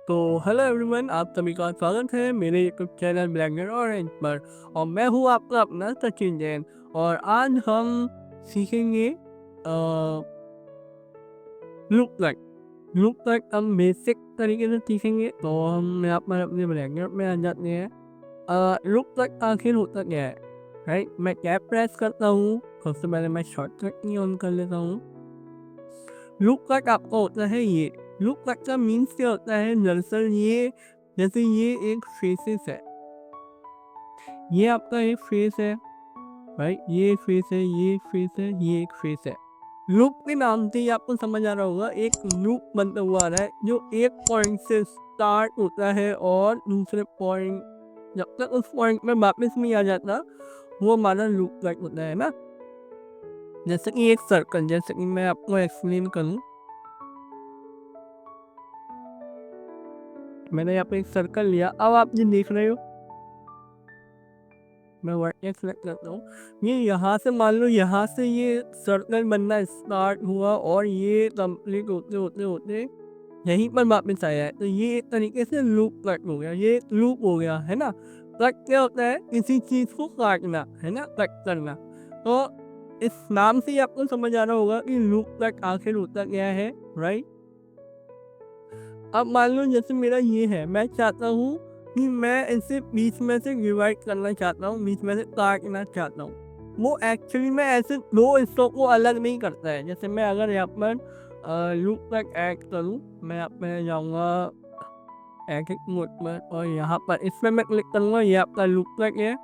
तो hello everyone, आप सभी का स्वागत है मेरे YouTube channel black and orange पर। और मैं हूँ आपका अपना सचिन जैन। और आज हम सीखेंगे लुक लाइक। लुक लाइक हम बेसिक तरीके से सीखेंगे। तो हम यहाँ पर अपने ब्लैक में आ जाते हैं। लुक लाइक आखिर होता क्या है, राइट? मैं टैब प्रेस करता हूँ। सबसे पहले मैं शॉर्टकट की ऑन कर लेता हूँ। लुक लाइक आपका होता है ये। लुक लाइक का मीन्स क्या होता है? दरअसल ये, जैसे ये एक फेसेस है, ये आपका एक फेस है, राइट? ये एक फेस है, ये एक फेस है, ये एक फेस है। लूप के नाम से ही आपको समझ आ रहा होगा, एक लूप बनता हुआ आ रहा है जो एक पॉइंट से स्टार्ट होता है और दूसरे पॉइंट, जब तक उस पॉइंट में वापस नहीं आ जाता, वो हमारा लूप लाइक होता है ना। जैसे कि एक सर्कल, जैसे कि मैं आपको एक्सप्लेन करूं, मैंने यहाँ पे एक सर्कल लिया, अब आप ये देख रहे हो, मैं वर्टेक्स सेलेक्ट करता हूँ। ये यहाँ से, मान लो यहाँ से ये सर्कल बनना स्टार्ट हुआ और ये कंप्लीट होते होते होते यहीं पर वापस आया है। तो ये एक तरीके से लूप कट हो गया, ये लूप हो गया है ना। कट क्या होता है? किसी चीज को काटना, है ना, कट करना। तो इस नाम से ही आपको समझ आ रहा होगा कि लूप कट आखिर होता क्या है, राइट? अब मान लो जैसे मेरा ये है, मैं चाहता हूँ कि मैं इसे बीच में से डिवाइड करना चाहता हूँ, बीच में से काटना चाहता हूँ। वो एक्चुअली में ऐसे दो हिस्सों को अलग नहीं करता है। जैसे मैं अगर यहाँ पर लूप तक ऐड करूँ, मैं यहाँ पे जाऊँगा एडिट मोड पर और यहाँ पर इसमें मैं क्लिक करूँगा, ये आपका लूप तक है।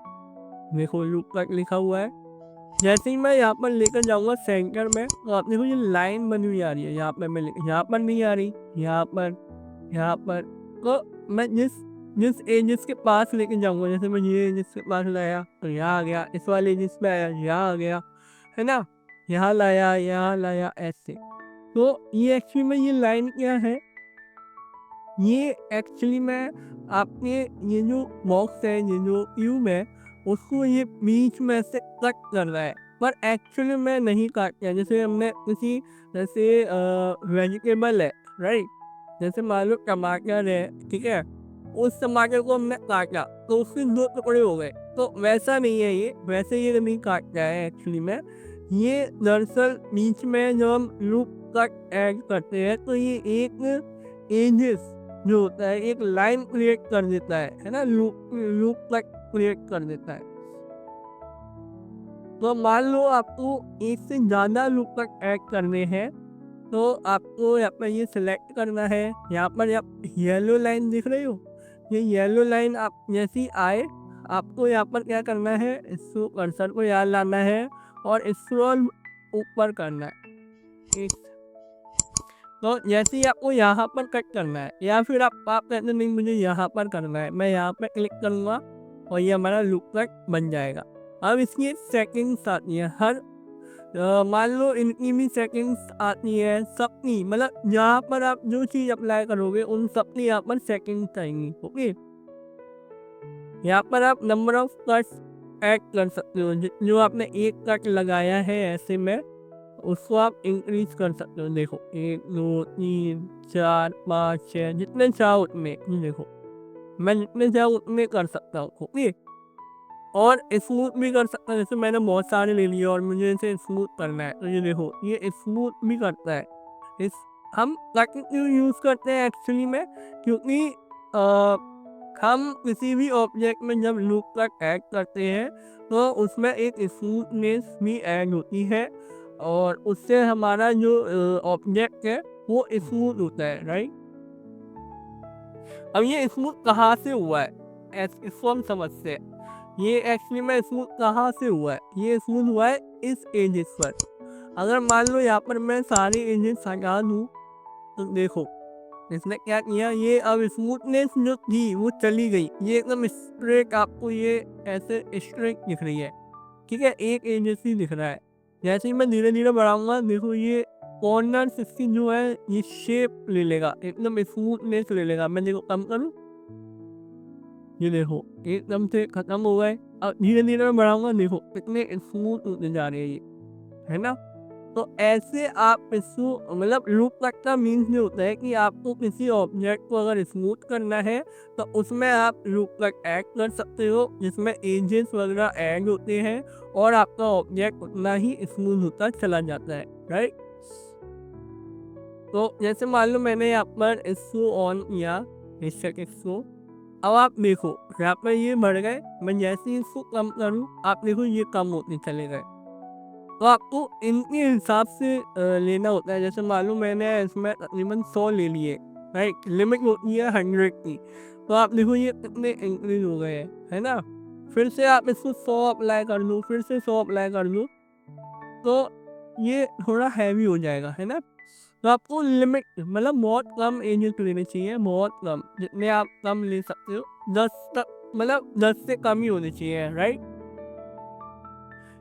देखो लूप तक लिखा हुआ है। जैसे ही मैं यहाँ पर लेकर जाऊँगा सेंटर में, तो आप देखो ये लाइन बनी हुई आ रही है। यहाँ पर मैं यहाँ पर नहीं आ रही, यहाँ पर। तो मैं जिस जिस एजेस के पास लेके जाऊंगा, जैसे मैं ये एजेस के पास लाया तो यहाँ आ गया, इस वाले एजेस पे आया यहाँ आ गया, है ना, यहाँ लाया ऐसे। तो ये एक्चुअली में ये लाइन क्या है? ये एक्चुअली में आपके ये जो बॉक्स है, ये जो क्यूब है, उसको ये बीच में से कट कर रहा है, पर एक्चुअली में नहीं काट किया। जैसे हमने किसी, जैसे वेजिटेबल है, राइट? जैसे मान लो टमाटर है, ठीक है, उस टमाटर को हमने काटा तो उसके दो टुकड़े हो गए। तो वैसा नहीं है ये, वैसे ये नहीं काटता है एक्चुअली में। ये दरअसल बीच में जब हम लूप कट ऐड करते हैं तो ये एक एजेस जो होता है, एक लाइन क्रिएट कर देता है ना, लूप लूप कट क्रिएट कर देता है। तो मान लो आपको एक से ज्यादा लूप कट ऐड करने हैं, तो आपको यहाँ पर ये सिलेक्ट करना है। यहाँ पर आप येलो लाइन दिख रही हो, ये येलो लाइन आप जैसी आए, आपको यहाँ पर क्या करना है, इसको कर्सर को यहाँ लाना है और स्क्रॉल ऊपर करना है। तो जैसे ही आपको यहाँ पर कट करना है, या फिर आप कहते नहीं मुझे यहाँ पर करना है, मैं यहाँ पर क्लिक करूँगा और ये हमारा लूप कट बन जाएगा। अब इसकी सेटिंग्स आती है, हर मान लो इनकी भी सेटिंग्स आती है सबकी, मतलब यहाँ पर आप जो चीज अप्लाई करोगे उन सबकी यहाँ पर सेटिंग्स आएंगी। ओके, यहाँ पर आप नंबर ऑफ कट्स ऐड कर सकते हो। जो आपने एक कट लगाया है ऐसे में, उसको आप इंक्रीज कर सकते हो। देखो 1 2 3 4 5 6, जितने चाहो उतने, ये देखो मैं जितने चाहूँ उतने कर सकता हूँ। ओके, और स्मूथ भी कर सकता है। जैसे मैंने बहुत सारे ले लिए और मुझे इसे स्मूथ करना है, तो ये देखो ये स्मूथ भी करता है। इस हम क्यों यूज करते हैं एक्चुअली में, क्योंकि हम किसी भी ऑब्जेक्ट में जब लूप कट ऐड करते हैं तो उसमें एक स्मूथनेस भी ऐड होती है और उससे हमारा जो ऑब्जेक्ट है वो स्मूथ होता है, राइट? अब ये स्मूथ कहाँ से हुआ है, इसको हम समझते हैं। ये एक्चुअली में स्मूथ कहाँ से हुआ है? ये स्मूथ हुआ है इस एजेस पर। अगर मान लो यहाँ पर मैं सारे एजेस हटा दूँ, तो देखो इसने क्या किया, ये अब स्मूथनेस जो थी वो चली गई, ये एकदम स्ट्रेट, आपको ये ऐसे स्ट्रेट दिख रही है, ठीक है, एक एजेस ही दिख रहा है। जैसे ही मैं धीरे धीरे बढ़ाऊंगा, देखो ये कॉर्नर इसकी जो है ये शेप ले लेगा, एकदम स्मूथनेस ले लेगा। मैं देखो कम करूँ, ये देखो एकदम से खत्म हो गए। अब धीरे धीरे मैं बढ़ाऊंगा, देखो कितने स्मूथ होते जा रहे हैं ये, है ना। तो ऐसे आप इसको मतलब लूप कट का मीन्स ये होता है कि आपको किसी ऑब्जेक्ट को अगर स्मूथ करना है तो उसमें आप लूप कट ऐड कर सकते हो जिसमें एजेस वगैरह ऐड होते हैं और आपका ऑब्जेक्ट उतना ही स्मूथ होता चला जाता है, राइट। तो जैसे मान लो मैंने यहाँ पर इसको ऑन किया, इसको अब आप देखो यहाँ पर ये बढ़ गए, मैं जैसे ही इसको कम करूँ आप देखो ये कम होते चले गए। तो आपको इनके हिसाब से लेना होता है। जैसे मान लो मैंने इसमें तकरीबन 100 ले लिए, राइट, लिमिट होती है 100 की, तो आप देखो ये कितने इंक्रीज हो गए हैं, है ना। फिर से आप इसको 100 अप्लाई कर लो, फिर से 100 अप्लाई कर लो, तो ये थोड़ा हैवी हो जाएगा, है ना। तो आपको लिमिट मतलब बहुत कम एजेस लेनी चाहिए, बहुत कम, जितने आप कम ले सकते हो 10 तक, मतलब 10 से कम ही होनी चाहिए, राइट।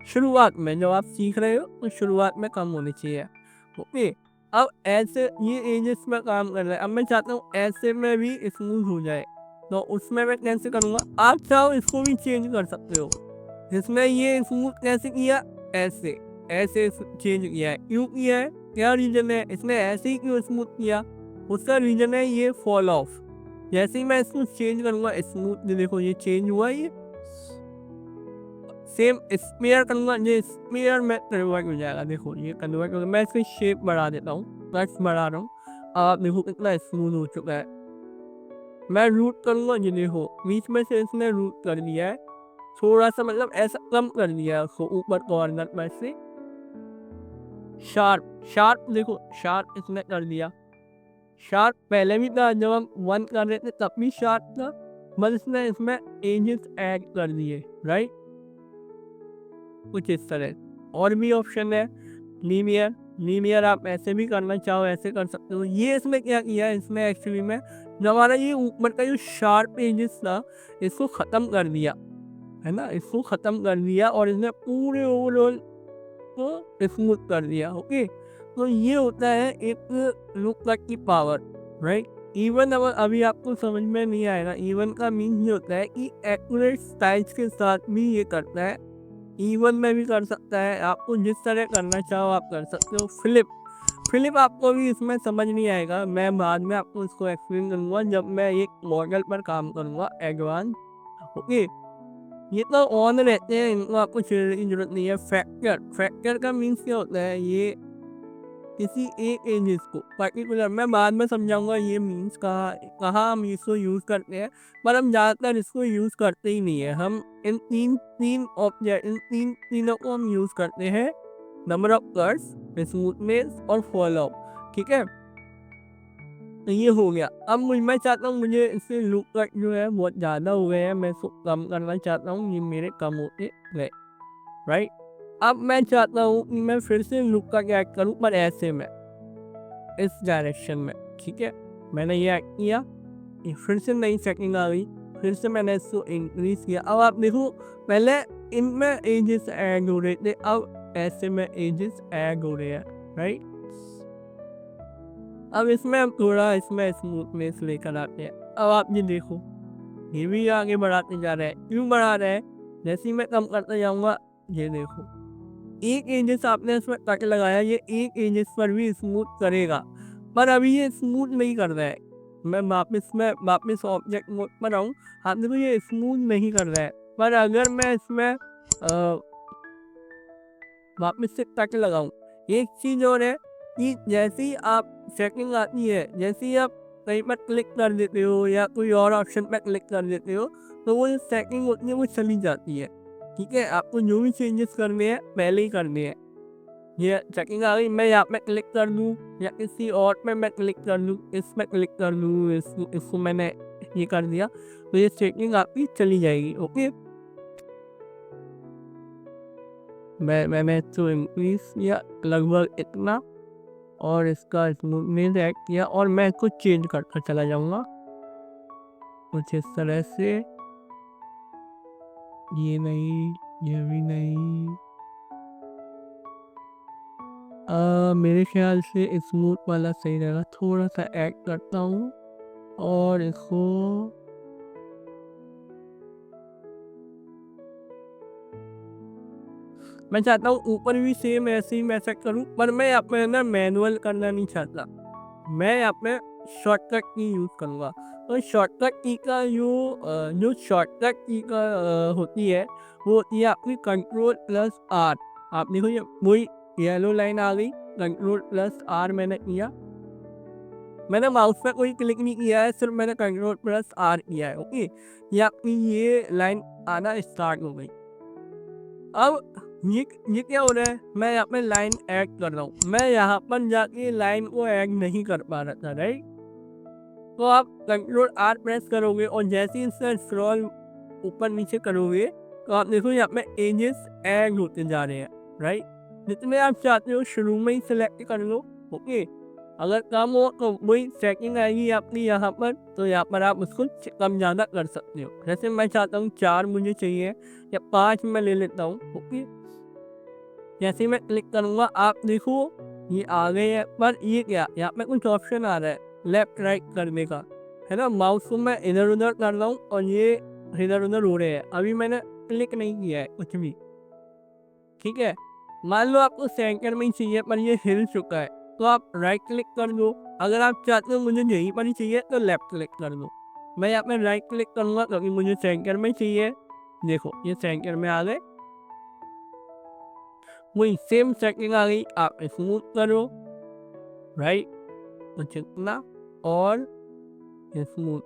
शुरुआत में जब आप सीख रहे हो तो शुरुआत में कम होनी चाहिए, ओके। अब ऐसे ये एजेस में काम कर रहा है, अब मैं चाहता हूँ ऐसे में भी स्मूथ हो जाए, तो उसमें मैं कैसे करूँगा, आप चाहो इसको भी चेंज कर सकते हो। इसमें ये स्मूथ कैसे किया, ऐसे ऐसे चेंज किया है, क्यों किया है, क्या रीजन है, इसने ऐसे ही क्यों स्मूथ किया, उसका रीजन है ये फॉल ऑफ। जैसे ही मैं इसको चेंज करूँगा स्मूथ, देखो ये चेंज हुआ, ये सेम स्पेयर करूँगा, ये स्पेयर में कन्वर्ट हो जाएगा, देखो ये कन्वर्ट हो गया। मैं इसकी शेप बढ़ा देता हूँ, कट्स बढ़ा रहा हूँ, आप देखो कितना स्मूथ हो चुका है। मैं रूट करूँगा, ये देखो बीच में से इसने रूट कर दिया है, थोड़ा सा मतलब ऐसा कम कर दिया है उसको ऊपर कॉर्नर में से। शार्प शार्प देखो शार्प इसने कर दिया, शार्प पहले भी था जब हम 1 कर रहे थे तब भी शार्प था, बस इसने इसमें एजेस ऐड कर दिए, राइट, कुछ इस तरह। और भी ऑप्शन है लीनियर, लीनियर आप ऐसे भी करना चाहो ऐसे कर सकते हो। ये इसमें क्या किया है, इसमें एक्चुअली में जो हमारा ये ऊपर का जो शार्प एजेस था इसको ख़त्म कर दिया, है ना, इसको ख़त्म कर दिया और इसने पूरे ओवरऑल को स्मूथ कर दिया, ओके। तो ये होता है एक लुक कट की पावर, राइट। इवन अगर अभी आपको समझ में नहीं आएगा, इवन का मीन ये होता है कि एक्यूरेट स्टाइल्स के साथ भी ये करता है, इवन में भी कर सकता है, आपको जिस तरह करना चाहो आप कर सकते हो। फ्लिप फ्लिप आपको भी इसमें समझ नहीं आएगा, मैं बाद में आपको इसको एक्सप्लेन करूँगा जब मैं एक मॉडल पर काम करूँगा एडवांस, ओके। ये तो ऑन रहते हैं, इनको आपको छेड़ने की जरूरत नहीं है। फैक्टर फैक्टर का मीन्स क्या होता है, ये किसी एक एजेस को पर्टिकुलर, मैं बाद में समझाऊंगा ये मीन्स कहाँ कहाँ हम इसको यूज़ करते हैं, पर हम ज़्यादातर इसको यूज़ करते ही नहीं है। हम इन तीन ऑब्जेक्ट, इन तीनों को हम यूज़ करते हैं, नंबर ऑफ कर्व्स, स्मूथनेस और फॉल ऑफ, ठीक है। तो ये हो गया। अब मैं चाहता हूँ मुझे इससे लुक कट जो है बहुत ज़्यादा हो गए हैं, मैं इसको कम करना चाहता हूँ, ये मेरे कम होते गए, राइट। अब मैं चाहता हूँ कि मैं फिर से लुक का ऐड करूँ, पर ऐसे में इस डायरेक्शन में, ठीक है। मैंने ये ऐड किया, ये फिर से नई सेटिंग आ गई, फिर से मैंने इसको इंक्रीज किया। अब आप देखो पहले इनमें एजेस ऐड हो रहे थे, अब ऐसे में एजेस ऐड हो रहे हैं, राइट। अब इसमें हम थोड़ा इसमें स्मूथनेस लेकर आते हैं। अब आप ये देखो ये भी आगे बढ़ाते जा रहे हैं, क्यों बढ़ा रहे हैं, जैसे ही मैं कम करते जाऊंगा, ये देखो एक एजेस आपने इसमें कट लगाया, ये एक एजेस पर भी स्मूथ करेगा, पर अभी ये स्मूथ नहीं कर रहा है। मैं वापस ऑब्जेक्ट मोड पर आऊँ, आप देखो ये स्मूथ नहीं कर रहा है, पर अगर मैं इसमें वापस से कट लगाऊं, एक चीज़ और है कि जैसे ही आप सेटिंग आती है, जैसे ही आप कहीं पर क्लिक कर देते हो या कोई और ऑप्शन पर क्लिक कर देते हो, तो वो जो सेटिंग होती है वो चली जाती है, ठीक है। आपको जो भी चेंजेस करने हैं पहले ही करने हैं। ये सेटिंग आ गई, मैं यहाँ पे क्लिक कर लूँ या किसी और पे मैं क्लिक कर लूँ, इस पे क्लिक कर लूँ, इसको मैंने ये कर दिया, तो ये सेटिंग आपकी चली जाएगी, ओके। मैंने तो इंक्रीज किया लगभग इतना, और इसका स्मूथनेस ऐड किया, और मैं इसको चेंज करता चला जाऊंगा कुछ इस तरह से। ये नहीं, ये भी नहीं, मेरे ख्याल से स्मूथ वाला सही रहेगा, थोड़ा सा ऐड करता हूँ और इसको मैं चाहता हूँ ऊपर भी सेम ऐसे ही मैं सेट करूँ, पर मैं यहाँ पे ना मैनुअल करना नहीं चाहता। मैं यहाँ पे शॉर्टकट की यूज़ करूँगा। तो शॉर्टकट की का जो शॉर्टकट की का होती है, वो होती है आपकी कंट्रोल प्लस आर। आप देखो ये वही येलो लाइन आ गई, कंट्रोल प्लस आर मैंने किया। मैंने माउस पे कोई क्लिक नहीं किया है, सिर्फ मैंने कंट्रोल प्लस आर किया है। ओके, ये आपकी ये लाइन आना स्टार्ट हो गई। अब ये क्या हो रहा है, मैं यहाँ पे लाइन ऐड कर रहा हूँ। मैं यहाँ पर जाके लाइन को ऐड नहीं कर पा रहा था, राइट। तो आप कंट्रोल आर प्रेस करोगे और जैसे ही इसका स्क्रॉल ऊपर नीचे करोगे, तो आप देखो यहाँ पे एजेस ऐड होते जा रहे हैं, राइट। जितने आप चाहते हो शुरू में ही सिलेक्ट कर लो। ओके, अगर कम हो तो वही सेटिंग आएगी आपकी यहाँ पर, तो यहाँ पर आप उसको कम ज़्यादा कर सकते हो। जैसे मैं चाहता हूँ 4 मुझे चाहिए या 5 मैं ले लेता हूँ। ओके, जैसे ही मैं क्लिक करूँगा आप देखो ये आ गए हैं, पर ये क्या यहाँ पे कुछ ऑप्शन आ रहा है लेफ्ट राइट करने का, है ना। माउस को मैं इधर उधर कर रहा हूँ और ये इधर उधर हो रहे हैं। अभी मैंने क्लिक नहीं किया है कुछ भी, ठीक है। मान लो आपको सेंटर में ही चाहिए पर ये हिल चुका है, तो आप राइट क्लिक कर दो। अगर आप चाहते हो मुझे यहीं पर ही चाहिए तो लेफ्ट क्लिक कर दो। मैं यहाँ पे राइट क्लिक करूँगा क्योंकि मुझे सेंटर में चाहिए। देखो ये सेंटर में आ गए, वही सेम सेटिंग आ गई। आप स्मूथ करो, राइट, तो जितना और स्मूथ।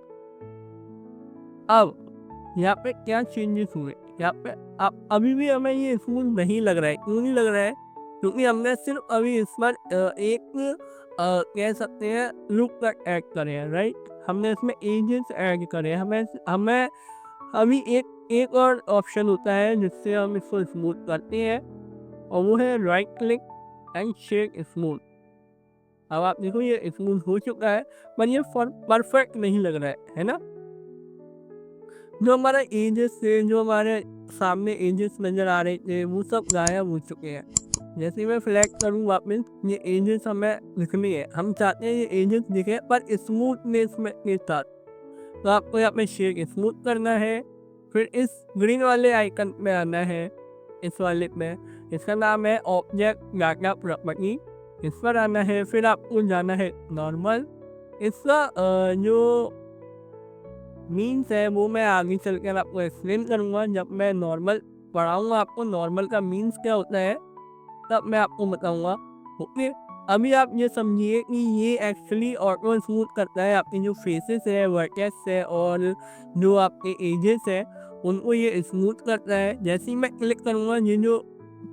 अब यहाँ पे क्या चेंजेस हुए, यहाँ पे आप अभी भी हमें ये स्मूथ नहीं लग रहा है। क्यों नहीं लग रहा है, क्योंकि हमने सिर्फ अभी इस पर एक कह सकते हैं लुक तक ऐड करे हैं, राइट। हमने इसमें एजेस ऐड करे हैं। हमें हमें अभी एक और ऑप्शन होता है जिससे हम इसको स्मूथ करते हैं, और वो है right click and shake smooth. अब आप देखो ये स्मूथ हो चुका है, पर ये परफेक्ट नहीं लग रहा है ना। जो हमारा एजेस थे, जो हमारे सामने एजेस नजर आ रहे थे, वो सब गायब हो चुके हैं। जैसे ही मैं सिलेक्ट करूँ वापस, ये एजेस हमें दिखनी है। हम चाहते हैं ये एजेस दिखे पर स्मूथनेस में के साथ। तो आपको यहाँ पे शेक स्मूथ करना है, फिर इस ग्रीन वाले आइकन पे आना है, इस वाले पे। इसका नाम है ऑब्जेक्ट डाटा प्रॉपर्टी। इस पर आना है, फिर आपको जाना है नॉर्मल। इसका जो मीन्स है वो मैं आगे चलकर आपको एक्सप्लेन करूँगा। जब मैं नॉर्मल पढ़ाऊँगा आपको नॉर्मल का मीन्स क्या होता है, तब मैं आपको बताऊँगा। ओके, अभी आप ये समझिए कि ये एक्चुअली ऑटो स्मूथ करता है आपके जो फेसेस है, वर्टेक्स है और जो आपके एजेस है, उनको ये स्मूथ करता है। जैसे ही मैं क्लिक करूँगा, ये जो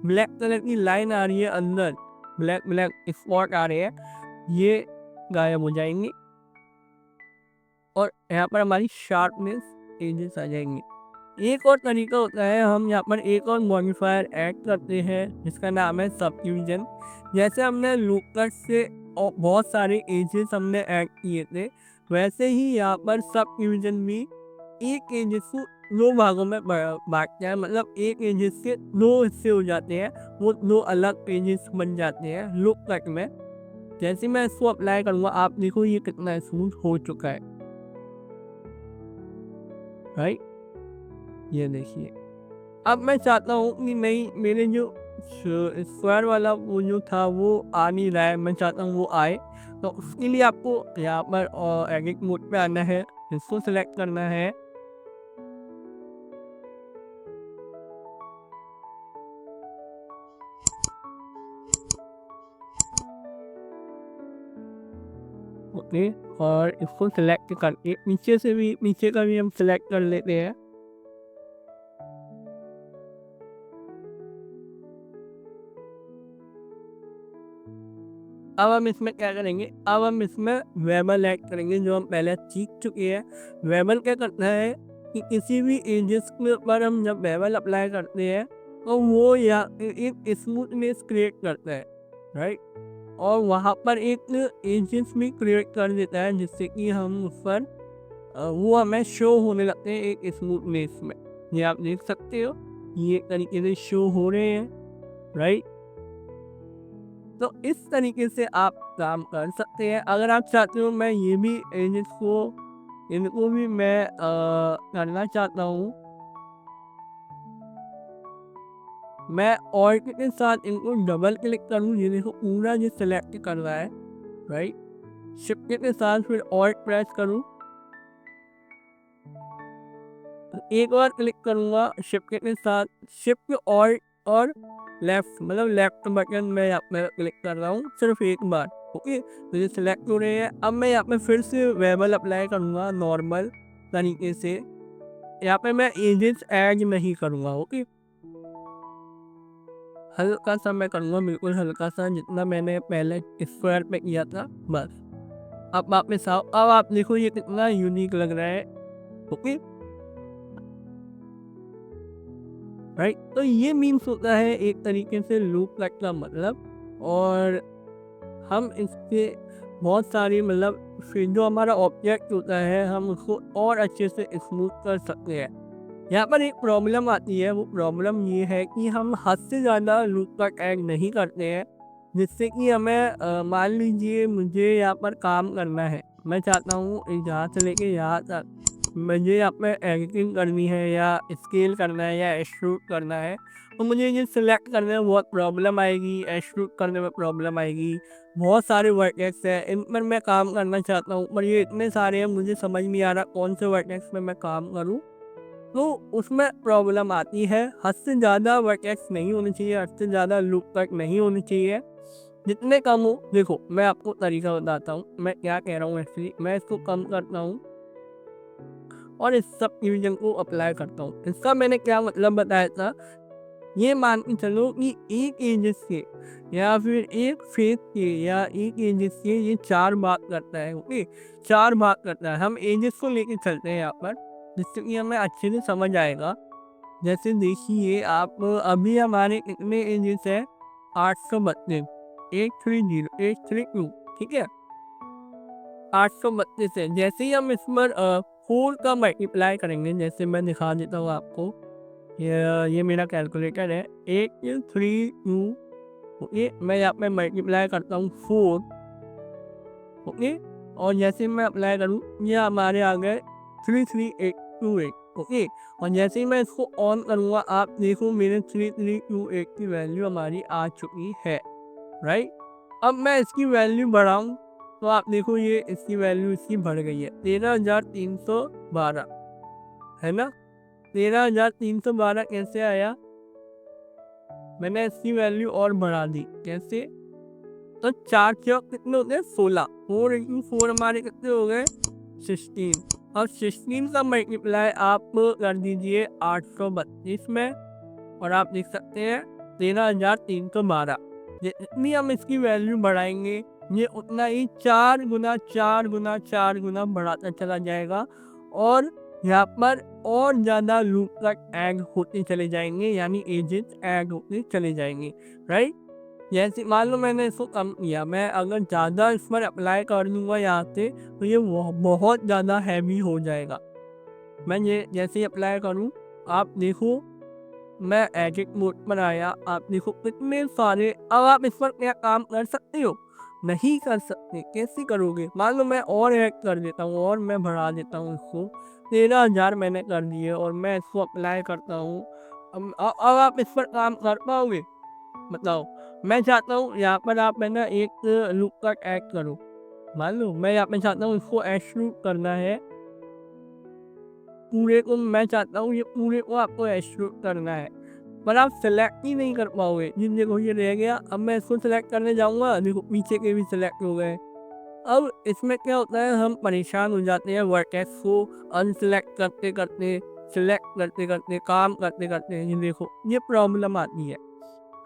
ब्लैक कलर की लाइन आ रही है अंदर, ब्लैक ब्लैक स्पॉट आ रहे हैं, ये गायब हो जाएंगे और यहाँ पर हमारी शार्पनेस एजेस आ जाएंगे। एक और तरीका होता है, हम यहाँ पर एक और मॉडिफायर ऐड करते हैं जिसका नाम है सबडिवीजन। जैसे हमने लूकस से बहुत सारे एजेस हमने ऐड किए थे, वैसे ही यहाँ पर सबडिवीजन भी एक एजेस को दो भागों में बांटता है। मतलब एक एजेस के दो हिस्से हो जाते हैं, वो दो अलग पेजेस बन जाते हैं लुक कट में। जैसे मैं इसको अप्लाई करूँगा, आप देखो ये कितना स्मूथ हो चुका है, राइट। ये देखिए, अब मैं चाहता हूँ कि नहीं, मेरे जो स्क्वायर वाला वो जो था वो आ नहीं रहा है, मैं चाहता हूँ वो आए। तो उसके लिए आपको यहाँ पर एडिट मोड पे आना है, इसको सिलेक्ट करना है। ओके, और इसको सिलेक्ट करके नीचे से भी, नीचे का भी हम सिलेक्ट कर लेते हैं। अब हम इसमें क्या करेंगे, अब हम इसमें वेबल ऐड करेंगे जो हम पहले सीख चुके हैं। वेबल क्या करता है कि किसी भी एजेस के ऊपर हम जब वेबल अप्लाई करते हैं, तो वो या एक स्मूथनेस क्रिएट करता है, राइट। और वहाँ पर एक एजेस भी क्रिएट कर देता है जिससे कि हम उस पर वो हमें शो होने लगते हैं एक स्मूथनेस में। ये आप देख सकते हो, ये एक तरीके से शो हो रहे हैं, राइट। तो इस तरीके से आप काम कर सकते हैं। अगर आप चाहते हो मैं ये भी एजेस को, इनको भी मैं करना चाहता हूँ, मैं ऑल्ट के साथ इनको डबल क्लिक करूँ, ये देखो पूरा ये सेलेक्ट कर रहा है, राइट। शिफ्ट के साथ फिर ऑल्ट प्रेस करूँ, एक बार क्लिक करूँगा शिफ्ट के साथ, शिफ्ट ऑल्ट और लेफ्ट मतलब लेफ्ट बटन मैं यहाँ पे क्लिक कर रहा हूँ सिर्फ एक बार। ओके, तो ये सिलेक्ट हो रहे हैं। अब मैं यहाँ पे फिर से वेबल अप्लाई करूँगा नॉर्मल तरीके से। यहाँ पे मैं एजेस ऐड नहीं करूँगा। ओके, हल्का सा मैं करूँगा, बिल्कुल हल्का सा, जितना मैंने पहले स्क्वायर पे किया था बस। अब वापस आओ, अब आप देखो ये कितना यूनिक लग रहा है। Okay, right. तो ये मीन्स होता है एक तरीके से लूप कट का मतलब। और हम इससे बहुत सारी मतलब फिर जो हमारा ऑब्जेक्ट होता है हम उसको और अच्छे से स्मूथ कर सकते हैं। यहाँ पर एक प्रॉब्लम आती है, वो प्रॉब्लम ये है कि हम हद से ज़्यादा लूप कट ऐड नहीं करते हैं, जिससे कि हमें मान लीजिए मुझे यहाँ पर काम करना है, मैं चाहता हूँ यहाँ से लेके यहाँ तक मुझे यहाँ पे एडिटिंग करनी है या स्केल करना है या एक्सट्रूड करना है, तो मुझे ये सिलेक्ट करने में बहुत प्रॉब्लम आएगी, एक्सट्रूड करने में प्रॉब्लम आएगी। बहुत सारे वर्टेक्स हैं, इन पर मैं काम करना चाहता हूँ, पर ये इतने सारे हैं मुझे समझ नहीं आ रहा कौन से वर्टेक्स में मैं काम करूँ, तो उसमें प्रॉब्लम आती है। हद से ज़्यादा वर्टेक्स नहीं होनी चाहिए, हद से ज़्यादा लूप कट नहीं होनी चाहिए, जितने कम हो। देखो मैं आपको तरीका बताता हूँ मैं क्या कह रहा हूँ। एक्चुअली मैं इसको कम करता हूँ और इस सब डिवीजन को अप्लाई करता हूँ। इसका मैंने क्या मतलब बताया था, ये मान के चलो कि एक एजेस के या फिर एक फेस के या एक एजेस के ये 4 भाग करता है। ओके, 4 भाग करता है। हम एजेस को लेके चलते हैं यहाँ पर, जिससे कि हमें अच्छे से समझ आएगा। जैसे देखिए आप अभी हमारे कितने एजेस है, 832, 830, 832, ठीक है, 832 है। जैसे ही हम इस पर 4 का मल्टीप्लाई करेंगे, जैसे मैं दिखा देता हूँ आपको, ये मेरा कैलकुलेटर है, 832, ओके, मैं यहाँ पे मल्टीप्लाई करता हूँ 4, ओके, और जैसे मैं अप्लाई करूँ ये हमारे आ गए 33828, ओके, और जैसे ही मैं इसको ऑन करूँगा आप देखो मेरे 3328 की वैल्यू हमारी आ चुकी है, राइट। अब मैं इसकी वैल्यू बढ़ाऊँ तो आप देखो ये इसकी वैल्यू इसकी बढ़ गई है 13,312, है ना। 13,312 कैसे आया, मैंने इसकी वैल्यू और बढ़ा दी। कैसे, तो 4 चौक कितने होते हैं, 16, 4 हमारे कितने हो गए, 16। और 16 का मल्टीप्लाई आप कर दीजिए 832 में, और आप देख सकते हैं 13,312। जितनी हम इसकी वैल्यू बढ़ाएंगे ये उतना ही 4 गुना 4 गुना 4 गुना बढ़ाता चला जाएगा, और यहाँ पर और ज़्यादा लूप कट ऐड होते चले जाएंगे, यानी एजेस ऐड होते चले जाएंगे, राइट। जैसे मान लो मैंने इसको कम किया, मैं अगर ज़्यादा इस पर अप्लाई कर दूंगा यहाँ से तो ये बहुत ज़्यादा हैवी हो जाएगा। मैं ये जैसे ही अप्लाई करूँ आप देखो, मैं एडिट मोड पर आया, आप देखो कितने सारे। अब आप इस पर क्या काम कर सकते हो, नहीं कर सकते। कैसे करोगे, मान लो मैं और ऐड कर देता हूँ और मैं बढ़ा देता हूँ इसको, 13,000 मैंने कर दिए और मैं इसको अप्लाई करता हूँ। अब आप इस पर काम कर पाओगे, बताओ। मैं चाहता हूँ यहाँ पर आप मैंने एक लूप कट ऐड करो, मान लो मैं यहाँ पे चाहता हूँ इसको एक्सट्रूड करना है, पूरे को मैं चाहता हूँ ये पूरे को आपको एक्सट्रूड करना है, पर आप सेलेक्ट ही नहीं कर पाओगे। जिन देखो ये रह गया, अब मैं इसको सेलेक्ट करने जाऊँगा, देखो पीछे के भी सेलेक्ट हो गए। अब इसमें क्या होता है, हम परेशान हो जाते हैं वर्टेक्स को अनसेलेक्ट करते करते, सिलेक्ट करते करते, काम करते करते। ये देखो ये प्रॉब्लम आती है,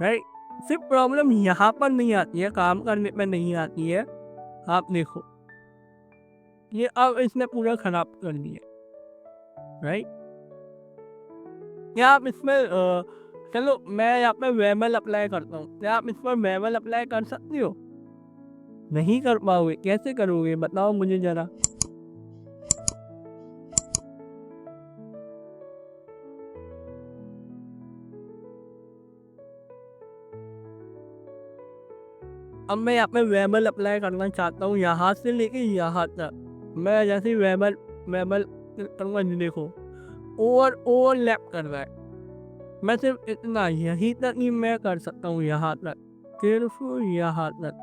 राइट। सिर्फ प्रॉब्लम यहाँ पर नहीं आती है, काम करने में नहीं आती है। आप देखो ये अब इसने पूरा खराब कर दिया, राइट। क्या आप इसमें चलो मैं यहाँ पे वेमल अप्लाई करता हूँ, क्या आप इस पर वेमल अप्लाई कर सकते हो, नहीं कर पाओगे। कैसे करोगे बताओ मुझे जरा। अब मैं यहाँ पे वेमल अप्लाई करना चाहता हूँ, यहाँ से लेके यहाँ तक। मैं जैसे ही वेमल वेमल करूँगा, देखो ओवरलैप कर रहा है, मैं सिर्फ इतना यहीं तक ही मैं कर सकता हूँ, यहाँ तक, सिर्फ यहाँ तक,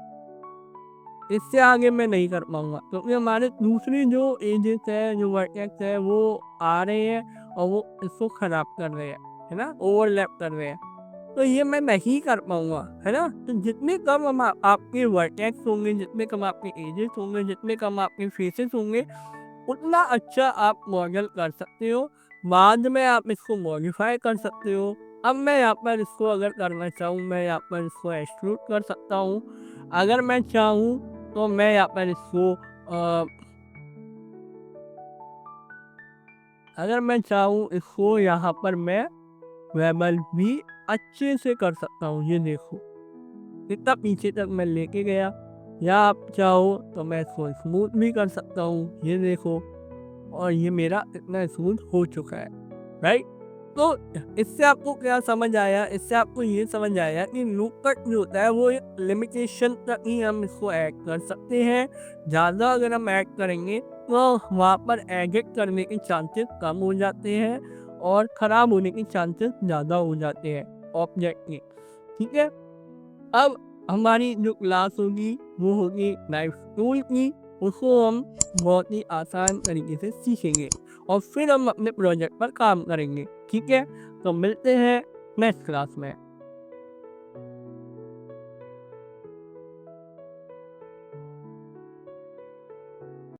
इससे आगे मैं नहीं कर पाऊँगा क्योंकि हमारे दूसरी जो एजेस है, जो वर्टेक्स है वो आ रहे हैं और वो इसको ख़राब कर रहे हैं, है ना? ओवरलैप कर रहे हैं। तो ये मैं नहीं कर पाऊँगा, है ना? तो जितने कम आपके वर्टेक्स होंगे, जितने कम आपके एजेस होंगे, जितने कम आपके फेसेस होंगे, उतना अच्छा आप मॉडल कर सकते हो। बाद में आप इसको मॉडिफाई कर सकते हो। अब मैं यहाँ पर इसको अगर करना चाहूँ, मैं यहाँ पर इसको एक्सट्रूड कर सकता हूँ। अगर मैं चाहूँ तो मैं यहाँ पर इसको अगर मैं चाहूँ इसको यहाँ पर मैं वेबल भी अच्छे से कर सकता हूँ। ये देखो, कितना पीछे तक मैं लेके गया, या आप चाहो तो मैं इसको स्मूथ भी कर सकता हूँ। ये देखो, और ये मेरा इतना स्मूथ हो चुका है, राइट? तो इससे आपको क्या समझ आया? इससे आपको ये समझ आया कि लूप कट जो होता है वो एक लिमिटेशन तक ही हम इसको ऐड कर सकते हैं। ज़्यादा अगर हम ऐड करेंगे तो वहाँ पर एडिट करने के चांसेस कम हो जाते हैं और ख़राब होने के चांसेस ज़्यादा हो जाते हैं ऑब्जेक्ट के, ठीक है? अब हमारी जो क्लास होगी वो होगी लाइफ टूल की। उसको हम बहुत ही आसान तरीके से सीखेंगे और फिर हम अपने प्रोजेक्ट पर काम करेंगे, ठीक है? तो मिलते हैं नेक्स्ट क्लास में।